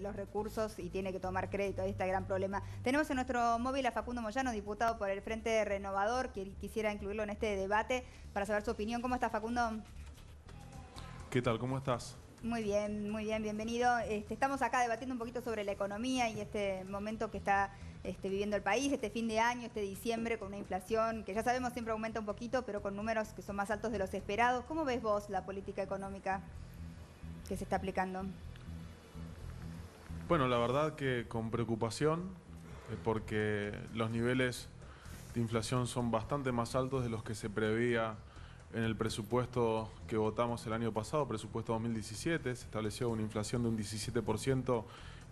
los recursos y tiene que tomar crédito. Ahí está el gran problema. Tenemos en nuestro móvil a Facundo Moyano, diputado por el Frente Renovador, que quisiera incluirlo en este debate para saber su opinión. ¿Cómo está, Facundo? ¿Qué tal? ¿Cómo estás? Muy bien, bienvenido. Estamos acá debatiendo un poquito sobre la economía y este momento que está viviendo el país, este fin de año, este diciembre, con una inflación que ya sabemos siempre aumenta un poquito, pero con números que son más altos de los esperados. ¿Cómo ves vos la política económica que se está aplicando? Bueno, la verdad que con preocupación, porque los niveles de inflación son bastante más altos de los que se preveía en el presupuesto que votamos el año pasado, presupuesto 2017. Se estableció una inflación de un 17%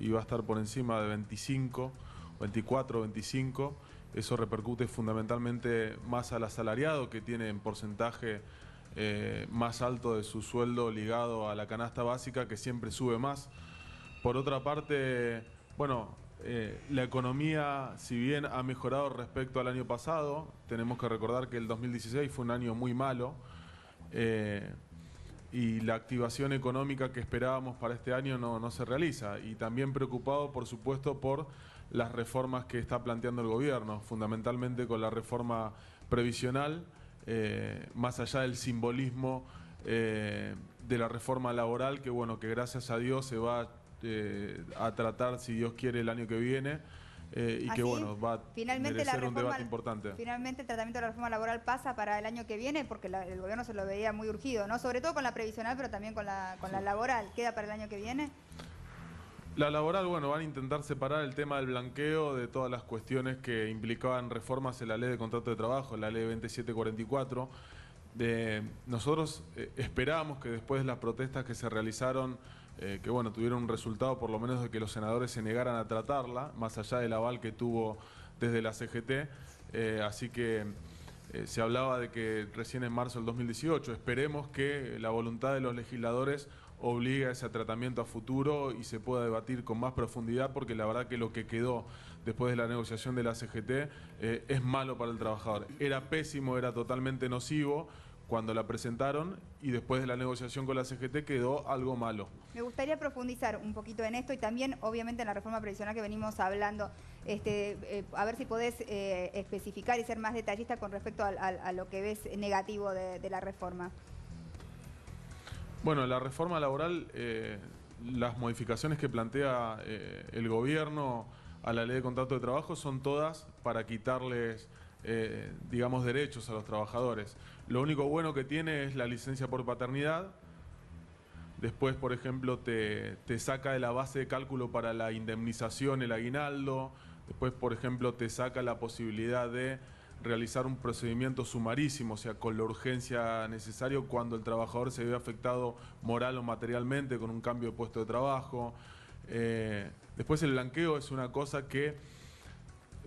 y va a estar por encima de 25, 24, 25. Eso repercute fundamentalmente más al asalariado, que tiene en porcentaje más alto de su sueldo ligado a la canasta básica, que siempre sube más. Por otra parte, bueno, la economía, si bien ha mejorado respecto al año pasado, tenemos que recordar que el 2016 fue un año muy malo y la activación económica que esperábamos para este año no se realiza. Y también preocupado, por supuesto, por las reformas que está planteando el gobierno, fundamentalmente con la reforma previsional, más allá del simbolismo de la reforma laboral, que bueno, que gracias a Dios se va a tratar, si Dios quiere, el año que viene, y que bueno, va a merecer un debate importante. Finalmente el tratamiento de la reforma laboral pasa para el año que viene, porque el gobierno se lo veía muy urgido, ¿no? Sobre todo con la previsional, pero también con la laboral. ¿Queda para el año que viene? La laboral, bueno, van a intentar separar el tema del blanqueo de todas las cuestiones que implicaban reformas en la ley de contrato de trabajo, en la ley 2744. Nosotros esperábamos que después de las protestas que se realizaron, que bueno, tuvieron un resultado por lo menos de que los senadores se negaran a tratarla, más allá del aval que tuvo desde la CGT, así que se hablaba de que recién en marzo del 2018. Esperemos que la voluntad de los legisladores obligue a ese tratamiento a futuro y se pueda debatir con más profundidad, porque la verdad que lo que quedó después de la negociación de la CGT es malo para el trabajador. Era pésimo, era totalmente nocivo cuando la presentaron, y después de la negociación con la CGT quedó algo malo. Me gustaría profundizar un poquito en esto y también, obviamente, en la reforma previsional que venimos hablando, a ver si podés especificar y ser más detallista con respecto a lo que ves negativo de la reforma. Bueno, la reforma laboral, las modificaciones que plantea el gobierno a la ley de contrato de trabajo son todas para quitarles, digamos, derechos a los trabajadores. Lo único bueno que tiene es la licencia por paternidad. Después, por ejemplo, te saca de la base de cálculo para la indemnización el aguinaldo. Después, por ejemplo, te saca la posibilidad de realizar un procedimiento sumarísimo, o sea, con la urgencia necesaria cuando el trabajador se ve afectado moral o materialmente con un cambio de puesto de trabajo. Después el blanqueo es una cosa que,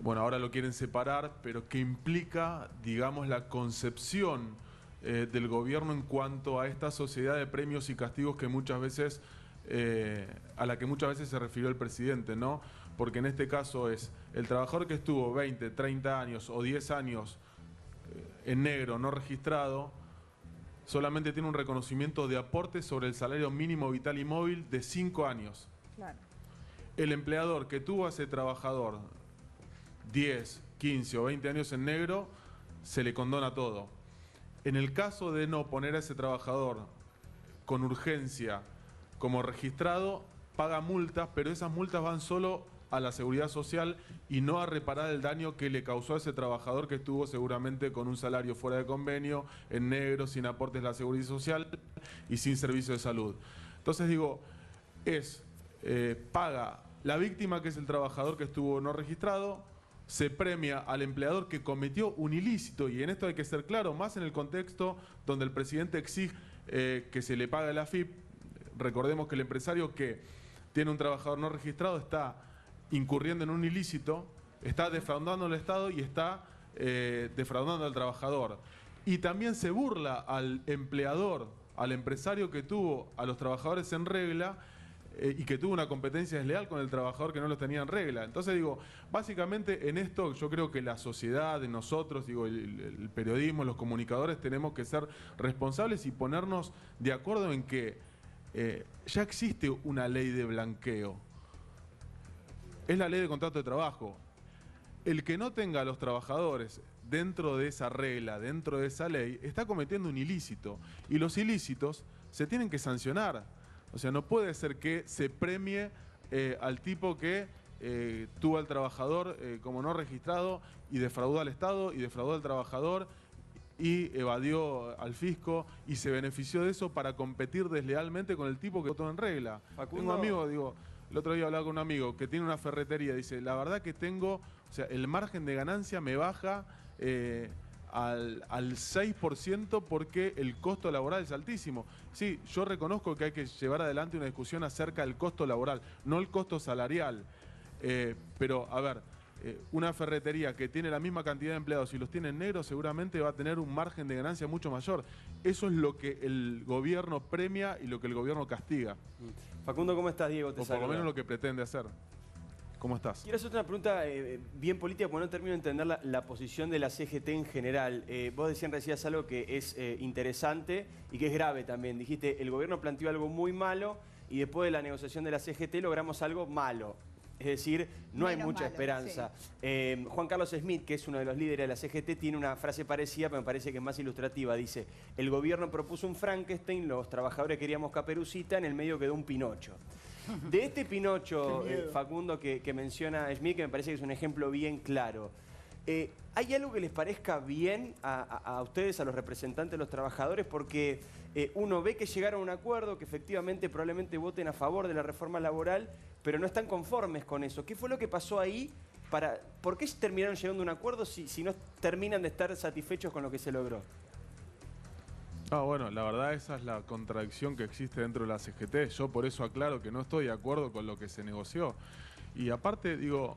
bueno, ahora lo quieren separar, pero que implica, digamos, la concepción del gobierno en cuanto a esta sociedad de premios y castigos que muchas veces, a la que muchas veces se refirió el presidente, ¿no? Porque en este caso es el trabajador que estuvo 20, 30 años o 10 años en negro, no registrado, solamente tiene un reconocimiento de aporte sobre el salario mínimo vital y móvil de 5 años. Claro. El empleador que tuvo a ese trabajador 10, 15 o 20 años en negro, se le condona todo. En el caso de no poner a ese trabajador con urgencia como registrado, paga multas, pero esas multas van solo a la seguridad social y no a reparar el daño que le causó a ese trabajador que estuvo seguramente con un salario fuera de convenio, en negro, sin aportes de la seguridad social y sin servicio de salud. Entonces digo, paga la víctima, que es el trabajador que estuvo no registrado, se premia al empleador que cometió un ilícito, y en esto hay que ser claro, más en el contexto donde el presidente exige que se le pague la AFIP. Recordemos que el empresario que tiene un trabajador no registrado está incurriendo en un ilícito, está defraudando al Estado y está defraudando al trabajador. Y también se burla al empleador, al empresario que tuvo a los trabajadores en regla y que tuvo una competencia desleal con el trabajador que no los tenía en regla. Entonces digo, básicamente en esto yo creo que la sociedad, de nosotros, digo, el periodismo, los comunicadores, tenemos que ser responsables y ponernos de acuerdo en que ya existe una ley de blanqueo. es la ley de contrato de trabajo. El que no tenga a los trabajadores dentro de esa regla, dentro de esa ley, está cometiendo un ilícito. Y los ilícitos se tienen que sancionar. O sea, no puede ser que se premie al tipo que tuvo al trabajador como no registrado y defraudó al Estado y defraudó al trabajador y evadió al fisco y se benefició de eso para competir deslealmente con el tipo que votó en regla. Facundo. Tengo amigos, digo, el otro día hablaba con un amigo que tiene una ferretería, dice, la verdad que tengo, o sea, el margen de ganancia me baja al 6% porque el costo laboral es altísimo. Sí, yo reconozco que hay que llevar adelante una discusión acerca del costo laboral, no el costo salarial. Pero, a ver, una ferretería que tiene la misma cantidad de empleados y los tiene en negro seguramente va a tener un margen de ganancia mucho mayor. Eso es lo que el gobierno premia y lo que el gobierno castiga. Facundo, ¿cómo estás, Diego? O por lo menos lo que pretende hacer. ¿Cómo estás? Quiero hacerte una pregunta bien política, porque no termino de entender la posición de la CGT en general. Vos decías algo que es interesante y que es grave también. Dijiste, el gobierno planteó algo muy malo y después de la negociación de la CGT logramos algo malo. Es decir, no hay mucha esperanza. Sí. Juan Carlos Smith, que es uno de los líderes de la CGT, tiene una frase parecida, pero me parece que es más ilustrativa. Dice, el gobierno propuso un Frankenstein, los trabajadores queríamos Caperucita, en el medio quedó un Pinocho. De este Pinocho, Facundo, que menciona Smith, que me parece que es un ejemplo bien claro. ¿Hay algo que les parezca bien a ustedes, a los representantes de los trabajadores? Porque uno ve que llegaron a un acuerdo, que efectivamente probablemente voten a favor de la reforma laboral, pero no están conformes con eso. ¿Qué fue lo que pasó ahí? ¿Por qué terminaron llegando a un acuerdo si no terminan de estar satisfechos con lo que se logró? Bueno, la verdad esa es la contradicción que existe dentro de la CGT. Yo por eso aclaro que no estoy de acuerdo con lo que se negoció. Y aparte, digo,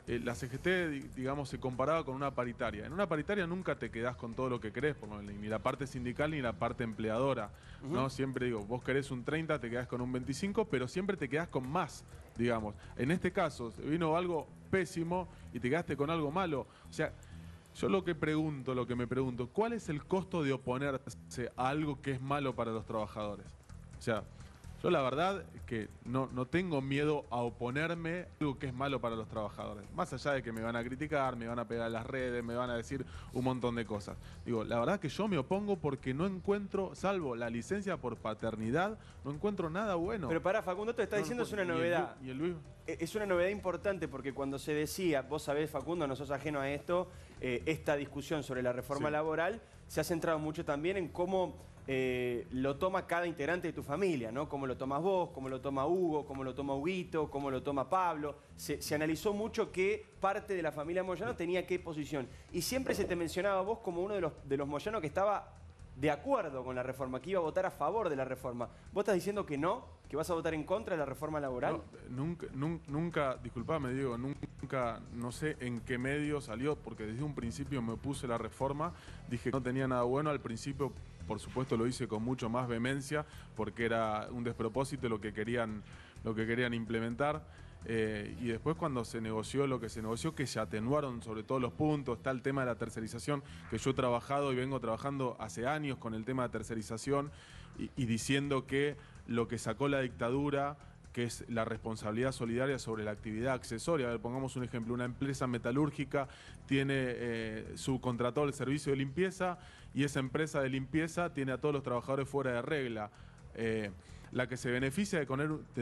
la CGT, digamos, se comparaba con una paritaria. En una paritaria nunca te quedás con todo lo que querés, ni la parte sindical ni la parte empleadora, ¿no? Siempre digo, vos querés un 30, te quedás con un 25, pero siempre te quedás con más, digamos. En este caso, vino algo pésimo y te quedaste con algo malo. O sea, yo lo que me pregunto, ¿cuál es el costo de oponerse a algo que es malo para los trabajadores? O sea, yo la verdad que no tengo miedo a oponerme a algo que es malo para los trabajadores. Más allá de que me van a criticar, me van a pegar en las redes, me van a decir un montón de cosas. Digo, la verdad que yo me opongo porque no encuentro, salvo la licencia por paternidad, no encuentro nada bueno. Pero pará, Facundo, te está diciendo es una novedad. ¿Y el Luis? Es una novedad importante porque cuando se decía, vos sabés, Facundo, no sos ajeno a esto, esta discusión sobre la reforma laboral se ha centrado mucho también en cómo lo toma cada integrante de tu familia, ¿no? Cómo lo tomas vos, cómo lo toma Hugo, cómo lo toma Huguito, cómo lo toma Pablo. Se analizó mucho qué parte de la familia Moyano tenía qué posición. Y siempre se te mencionaba vos como uno de los Moyano que estaba de acuerdo con la reforma, que iba a votar a favor de la reforma. ¿Vos estás diciendo que no? ¿Que vas a votar en contra de la reforma laboral? No, nunca, disculpame Diego, nunca, no sé en qué medio salió, porque desde un principio me opuse la reforma, dije que no tenía nada bueno, al principio por supuesto lo hice con mucho más vehemencia, porque era un despropósito lo que querían implementar. Y después cuando se negoció lo que se negoció, que se atenuaron sobre todos los puntos, está el tema de la tercerización, que yo he trabajado y vengo trabajando hace años con el tema de tercerización y diciendo que lo que sacó la dictadura, que es la responsabilidad solidaria sobre la actividad accesoria. A ver, pongamos un ejemplo, una empresa metalúrgica tiene subcontratado el servicio de limpieza y esa empresa de limpieza tiene a todos los trabajadores fuera de regla. La que se beneficia de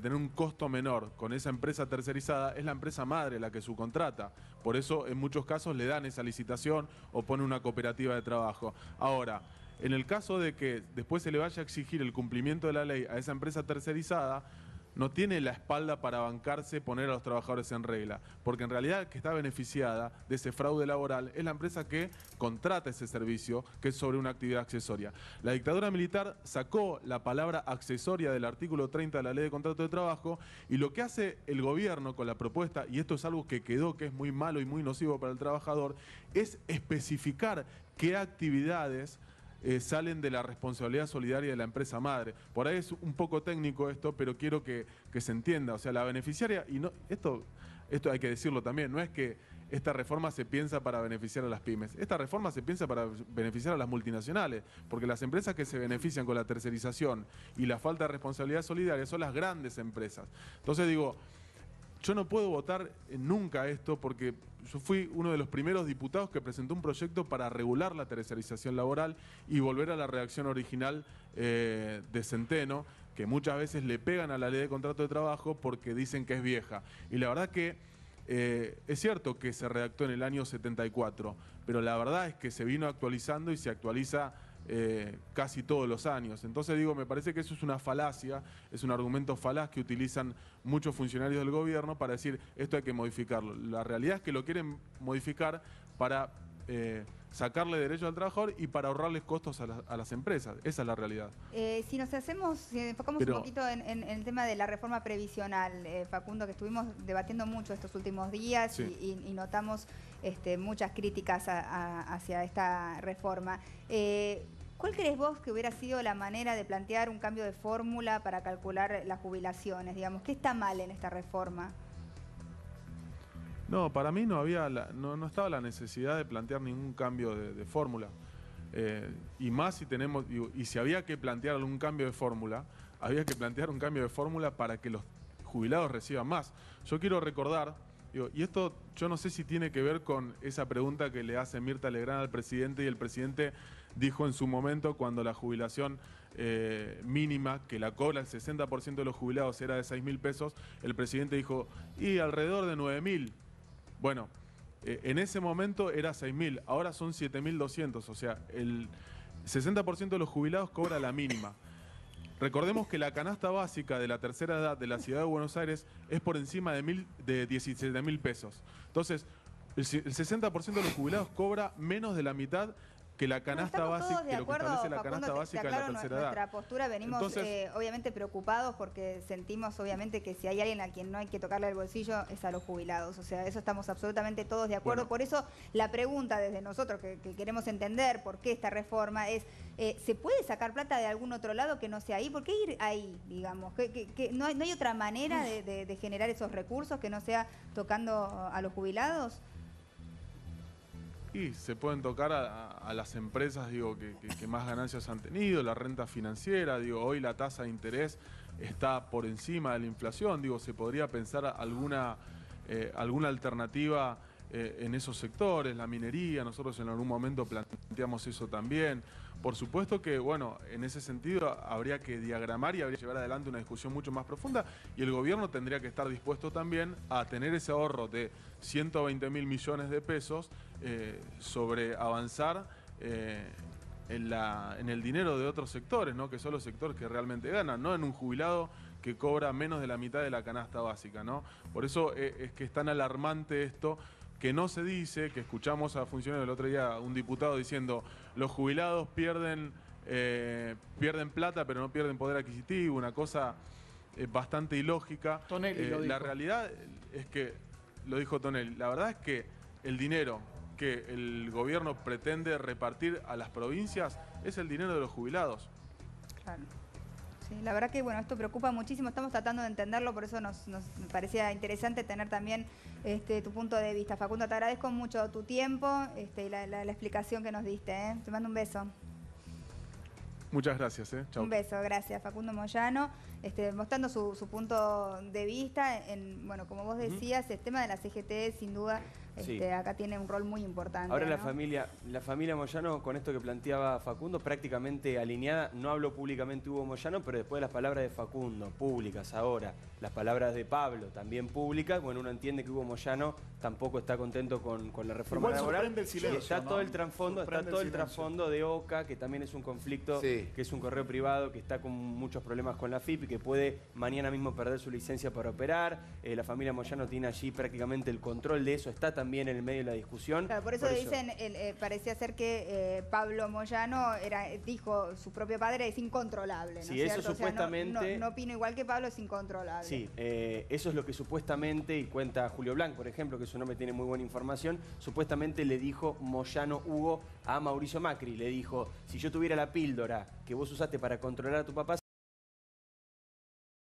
tener un costo menor con esa empresa tercerizada es la empresa madre, la que subcontrata. Por eso en muchos casos le dan esa licitación o pone una cooperativa de trabajo. Ahora, en el caso de que después se le vaya a exigir el cumplimiento de la ley a esa empresa tercerizada, no tiene la espalda para bancarse, poner a los trabajadores en regla, porque en realidad el que está beneficiada de ese fraude laboral es la empresa que contrata ese servicio, que es sobre una actividad accesoria. La dictadura militar sacó la palabra accesoria del artículo 30 de la Ley de Contrato de Trabajo, y lo que hace el gobierno con la propuesta, y esto es algo que quedó, que es muy malo y muy nocivo para el trabajador, es especificar qué actividades salen de la responsabilidad solidaria de la empresa madre. Por ahí es un poco técnico esto, pero quiero que se entienda. O sea, la beneficiaria, y no, esto hay que decirlo también, no es que esta reforma se piensa para beneficiar a las pymes. Esta reforma se piensa para beneficiar a las multinacionales, porque las empresas que se benefician con la tercerización y la falta de responsabilidad solidaria son las grandes empresas. Entonces digo, yo no puedo votar nunca esto porque yo fui uno de los primeros diputados que presentó un proyecto para regular la tercerización laboral y volver a la redacción original de Centeno, que muchas veces le pegan a la ley de contrato de trabajo porque dicen que es vieja. Y la verdad que es cierto que se redactó en el año 74, pero la verdad es que se vino actualizando y se actualiza casi todos los años. Entonces digo, me parece que eso es una falacia, es un argumento falaz que utilizan muchos funcionarios del gobierno para decir esto hay que modificarlo. La realidad es que lo quieren modificar para sacarle derechos al trabajador y para ahorrarles costos a las empresas. Esa es la realidad. Si nos enfocamos un poquito en el tema de la reforma previsional, Facundo, que estuvimos debatiendo mucho estos últimos días, sí, y notamos muchas críticas hacia esta reforma. ¿Cuál crees vos que hubiera sido la manera de plantear un cambio de fórmula para calcular las jubilaciones? Digamos, ¿qué está mal en esta reforma? No, para mí no estaba la necesidad de plantear ningún cambio de fórmula. Y más si había que plantear algún cambio de fórmula, había que plantear un cambio de fórmula para que los jubilados reciban más. Yo quiero recordar, y esto yo no sé si tiene que ver con esa pregunta que le hace Mirta Legrand al presidente, y el presidente dijo en su momento, cuando la jubilación mínima, que la cobra el 60% de los jubilados, era de 6.000 pesos, el presidente dijo, y alrededor de 9.000. Bueno, en ese momento era 6.000, ahora son 7.200, o sea, el 60% de los jubilados cobra la mínima. Recordemos que la canasta básica de la tercera edad de la ciudad de Buenos Aires es por encima de 17.000 pesos. Entonces, el 60% de los jubilados cobra menos de la mitad que la canasta básica, que lo que establece la canasta básica de la tercera edad. Nuestra postura, venimos obviamente preocupados porque sentimos obviamente que si hay alguien a quien no hay que tocarle el bolsillo es a los jubilados. O sea, eso estamos absolutamente todos de acuerdo. Bueno. Por eso la pregunta desde nosotros que queremos entender por qué esta reforma es, ¿se puede sacar plata de algún otro lado que no sea ahí? ¿Por qué ir ahí, digamos? ¿No hay otra manera de generar esos recursos que no sea tocando a los jubilados? Y se pueden tocar a las empresas, digo, que más ganancias han tenido, la renta financiera, digo, hoy la tasa de interés está por encima de la inflación, digo, se podría pensar alguna alternativa en esos sectores, la minería, nosotros en algún momento planteamos eso también. Por supuesto que, bueno, en ese sentido habría que diagramar y habría que llevar adelante una discusión mucho más profunda, y el gobierno tendría que estar dispuesto también a tener ese ahorro de 120.000 millones de pesos sobre avanzar en el dinero de otros sectores, ¿no? Que son los sectores que realmente ganan, no en un jubilado que cobra menos de la mitad de la canasta básica, ¿no? Por eso es que es tan alarmante esto, que no se dice, que escuchamos a funcionarios el otro día, un diputado diciendo, los jubilados pierden plata pero no pierden poder adquisitivo, una cosa bastante ilógica. Tonelli lo dijo. La realidad es que, lo dijo Tonelli, la verdad es que el dinero que el gobierno pretende repartir a las provincias es el dinero de los jubilados. Claro. Sí, la verdad que bueno, esto preocupa muchísimo, estamos tratando de entenderlo, por eso nos parecía interesante tener también tu punto de vista. Facundo, te agradezco mucho tu tiempo y la explicación que nos diste. Te mando un beso. Muchas gracias. Chau. Un beso, gracias. Facundo Moyano, mostrando su punto de vista. Bueno, como vos decías, el tema de la CGT sin duda acá tiene un rol muy importante. Ahora, ¿no? la familia Moyano, con esto que planteaba Facundo, prácticamente alineada. No habló públicamente Hugo Moyano, pero después de las palabras de Facundo, públicas ahora, las palabras de Pablo, también públicas, bueno, uno entiende que Hugo Moyano tampoco está contento con la reforma laboral. El silencio, está ¿no? todo el trasfondo, de OCA, que también es un conflicto, que es un correo privado, que está con muchos problemas con la FIP y que puede mañana mismo perder su licencia para operar. La familia Moyano tiene allí prácticamente el control de eso, está también en el medio de la discusión. Claro, por eso dicen, parecía ser que Pablo Moyano dijo, su propio padre es incontrolable, ¿no? Sí, eso supuestamente... O sea, no opino igual que Pablo, es incontrolable. Sí, eso es lo que supuestamente, y cuenta Julio Blanc, por ejemplo, que su nombre tiene muy buena información, supuestamente le dijo Moyano Hugo a Mauricio Macri, le dijo, si yo tuviera la píldora que vos usaste para controlar a tu papá,